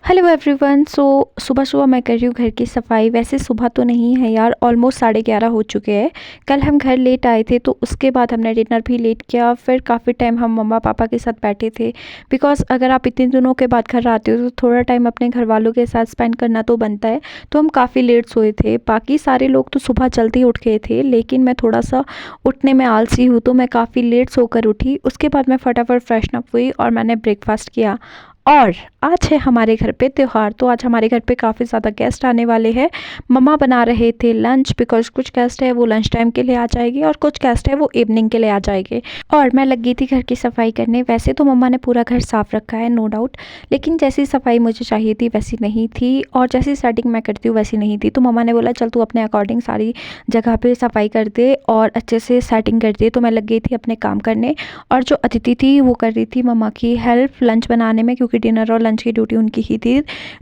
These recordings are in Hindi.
Hello everyone. सुबह सुबह मैं कर रही हूँ घर की सफाई। वैसे सुबह तो नहीं है यार, ऑलमोस्ट 11:30 हो चुके हैं। कल हम घर लेट आए थे तो उसके बाद हमने डिनर भी लेट किया। फिर काफ़ी टाइम हम मम्मा पापा के साथ बैठे थे, बिकॉज़ अगर आप इतने दिनों के बाद घर आते हो तो थोड़ा टाइम अपने घर वालों के साथ स्पेंड करना तो बनता है। तो हम काफ़ी लेट सोए थे। बाकी सारे लोग तो सुबह जल्दी उठ गए थे, लेकिन मैं थोड़ा सा उठने में आलसी हूँ तो मैं काफ़ी लेट सोकर उठी। उसके बाद मैं फटाफट फ्रेशन अप हुई और मैंने ब्रेकफास्ट किया। और आज है हमारे घर पे त्योहार, तो आज हमारे घर पे काफ़ी ज़्यादा गेस्ट आने वाले हैं। मम्मा बना रहे थे लंच, बिकॉज़ कुछ गेस्ट है वो लंच टाइम के लिए आ जाएगी और कुछ गेस्ट है वो इवनिंग के लिए आ जाएंगे। और मैं लगी थी घर की सफाई करने। वैसे तो मम्मा ने पूरा घर साफ़ रखा है, नो डाउट, लेकिन जैसी सफाई मुझे चाहिए थी वैसी नहीं थी और जैसी सेटिंग मैं करती हूँ वैसी नहीं थी। तो मम्मा ने बोला चल तू अपने अकॉर्डिंग सारी जगह पे सफाई कर दे और अच्छे से सेटिंग कर दे। तो मैं लग गई थी अपने काम करने और जो अतिथि थी वो कर रही थी मम्मा की हेल्प लंच बनाने में, क्योंकि डिनर और लंच की ड्यूटी उनकी ही थी।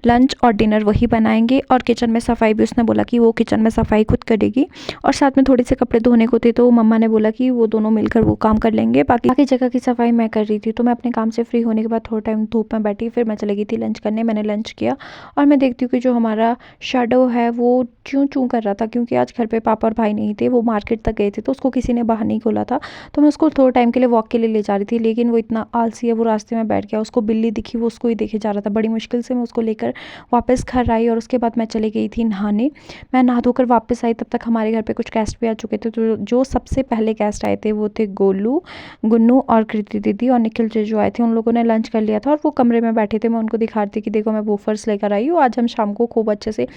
लंच और डिनर वही बनाएंगे और किचन में सफाई भी उसने बोला कि वो किचन में सफाई खुद करेगी। और साथ में थोड़े से कपड़े धोने को थे तो मम्मा ने बोला कि वो दोनों मिलकर वो काम कर लेंगे। बाकी बाकी जगह की सफाई मैं कर रही थी। तो मैं अपने काम से फ्री होने के बाद थोड़ा टाइम धूप में बैठी, फिर मैं चली गई थी लंच करने। मैंने लंच किया और मैं देखती हूँ कि जो हमारा शेडो है वो चूँ चूँ कर रहा था, क्योंकि आज घर पे पापा और भाई नहीं थे, वो मार्केट तक गए थे तो उसको किसी ने बाहर नहीं खोला था। तो मैं उसको थोड़ा टाइम के लिए वॉक के लिए ले जा रही थी, लेकिन वो इतना आलसी है, वो रास्ते में बैठ गया। उसको बिल्ली दिखी, वो उसको ही देखे जा रहा था। बड़ी मुश्किल से मैं उसको लेकर वापस घर आई और उसके बाद मैं चली गई थी नहाने। मैं नहा धोकर वापस आई, तब तक हमारे घर पे कुछ गेस्ट भी आ चुके थे। तो जो सबसे पहले गेस्ट आए थे वो थे गोलू, गुन्नू और कृति दीदी और निखिल जीजू आए थे। उन लोगों ने लंच कर लिया था और वो कमरे में बैठे थे। मैं उनको दिखा रही थी कि देखो मैं वूफर्स लेकर आई हूँ, आज हम शाम को खूब अच्छे से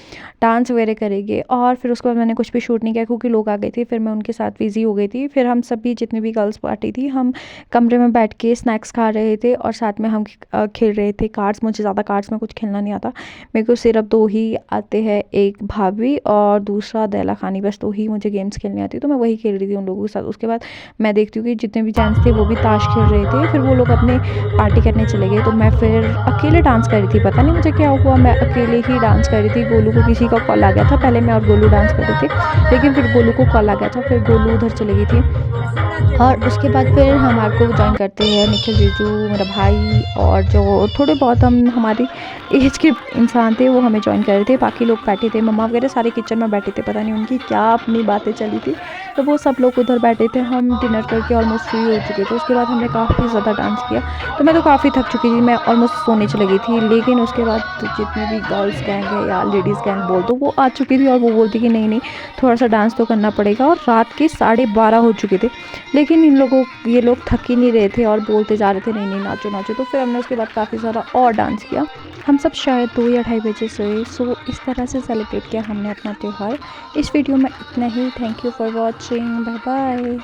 डांस वगैरह करेंगे। और फिर उसके बाद मैंने कुछ भी शूट नहीं किया क्योंकि लोग आ गए थे। फिर मैं उनके साथ बिज़ी हो गई थी। फिर हम सभी जितनी भी गर्ल्स पार्टी थी, हम कमरे में बैठ के स्नैक्स खा रहे थे और साथ में हम खेल रहे थे कार्ड्स। मुझे ज़्यादा कार्ड्स में कुछ खेलना नहीं आता, मेरे को सिर्फ दो ही आते हैं, एक भाभी और दूसरा दैला खानी, बस दो ही मुझे गेम्स खेलने आती। तो मैं वही खेल रही थी उन लोगों के साथ। उसके बाद मैं देखती हूँ कि जितने भी जेंट्स थे वो भी ताश खेल रहे थे। फिर वो लोग अपने पार्टी करने चले गए तो मैं फिर अकेले डांस कर रही थी। पता नहीं मुझे क्या हुआ, मैं अकेले ही डांस कर रही थी। गोलू को किसी का कॉल आ गया था, पहले मैं और गोलू डांस कर रहे थे, लेकिन फिर गोलू को कॉल आ गया था, फिर गोलू उधर चली गई थी। और उसके बाद फिर हमारे को ज्वाइन करते हैं निखिल जीजू, मेरा भाई और जो थोड़े बहुत हम हमारी एज के इंसान थे वो हमें ज्वाइन कर रहे थे। बाकी लोग बैठे थे, मम्मा वगैरह सारे किचन में बैठे थे, पता नहीं उनकी क्या अपनी बातें चली थी। तो वो सब लोग उधर बैठे थे। हम डिनर करके ऑलमोस्ट फ्री हो चुके थे। उसके बाद हमने काफ़ी ज़्यादा डांस किया। तो मैं तो काफ़ी थक चुकी थी, मैं ऑलमोस्ट सोने चली गई थी। लेकिन उसके बाद जितनी भी गर्ल्स गैंग है या लेडीज़ गैंग बोल दो, वो आ चुकी थी और वो बोलती कि नहीं नहीं थोड़ा सा डांस तो करना पड़ेगा। और रात के 12:30 हो चुके थे, लेकिन ये लोग थक ही नहीं रहे थे और बोलते जा रहे थे नहीं नहीं नाचो नाचो। तो फिर हमने उसके बाद काफ़ी सारा और डांस किया। हम सब शायद 2 या ढाई बजे सोए। सो इस तरह से सेलिब्रेट किया हमने अपना त्यौहार। इस वीडियो में इतना ही। Thank you for watching, bye bye.